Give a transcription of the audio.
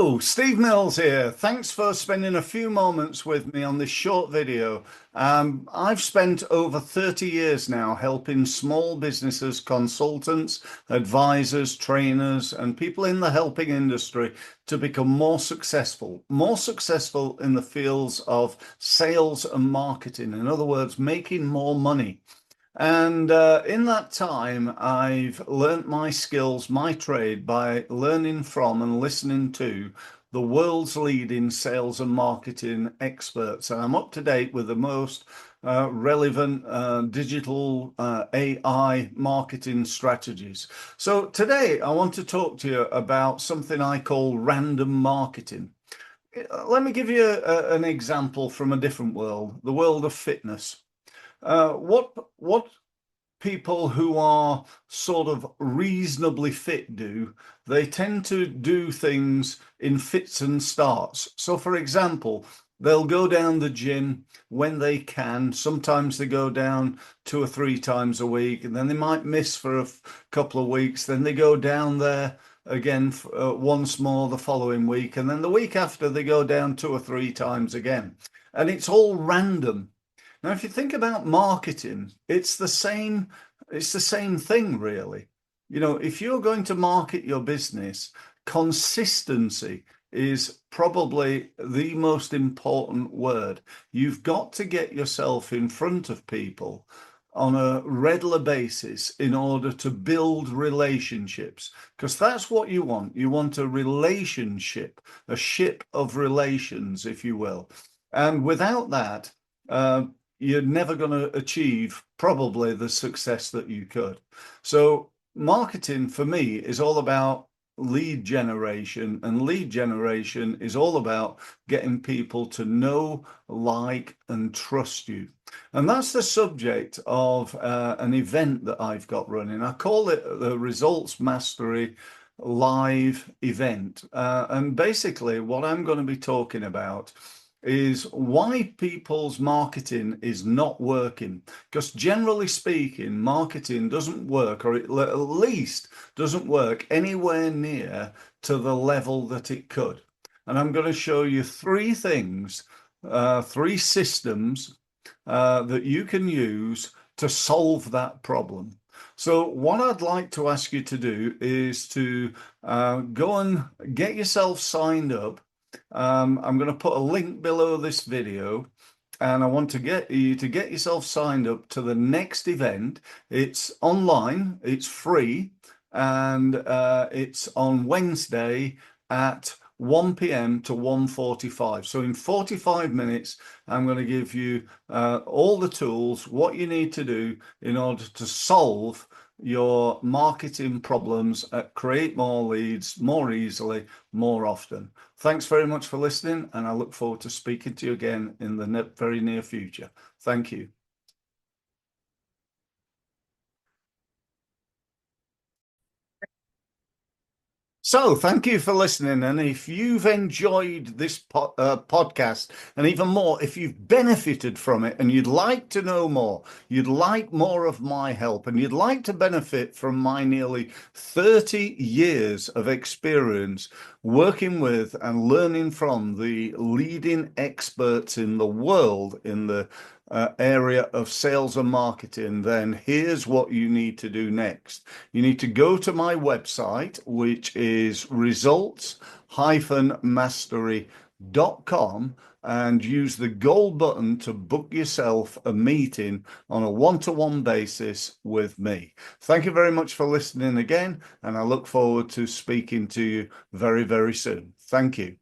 Hello, Steve Mills here. Thanks for spending a few moments with me on this short video. I've spent over 30 years now helping small businesses, consultants, advisors, trainers, and people in the helping industry to become more successful in the fields of sales and marketing. In other words, making more money. And in that time, I've learnt my skills, my trade, by learning from and listening to the world's leading sales and marketing experts. And I'm up to date with the most relevant digital AI marketing strategies. So today, I want to talk to you about something I call random marketing. Let me give you an example from a different world, the world of fitness. What people who are sort of reasonably fit do, they tend to do things in fits and starts. So for example, they'll go down the gym when they can. Sometimes they go down 2 or 3 times a week, and then they might miss for a couple of weeks. Then they go down there again once more the following week, and then the week after they go down 2 or 3 times again. And it's all random. Now, if you think about marketing, it's the same thing, really. You know, if you're going to market your business, consistency is probably the most important word. You've got to get yourself in front of people on a regular basis in order to build relationships, because that's what you want. You want a relationship, a ship of relations, if you will. And without that, you're never going to achieve probably the success that you could. So marketing for me is all about lead generation, and lead generation is all about getting people to know, like, and trust you. And that's the subject of an event that I've got running. I call it the Results Mastery Live event. And basically what I'm going to be talking about is why people's marketing is not working. Because generally speaking, marketing doesn't work, or at least doesn't work anywhere near to the level that it could. And I'm going to show you 3 things, 3 systems that you can use to solve that problem. So what I'd like to ask you to do is to go and get yourself signed up. I'm going to put a link below this video, and I want to get you to get yourself signed up to the next event. It's online, it's free, and it's on Wednesday at 1 p.m. to 1:45. So in 45 minutes, I'm going to give you all the tools, what you need to do in order to solve your marketing problems, create more leads more easily, more often. Thanks very much for listening, and I look forward to speaking to you again in the very near future. Thank you. So, thank you for listening. And if you've enjoyed this podcast, and even more, if you've benefited from it and you'd like to know more, you'd like more of my help, and you'd like to benefit from my nearly 30 years of experience working with and learning from the leading experts in the world in the area of sales and marketing, then here's what you need to do next. You need to go to my website, which is results-mastery.com, and use the gold button to book yourself a meeting on a one-to-one basis with me. Thank you very much for listening again, and I look forward to speaking to you very, very soon. Thank you.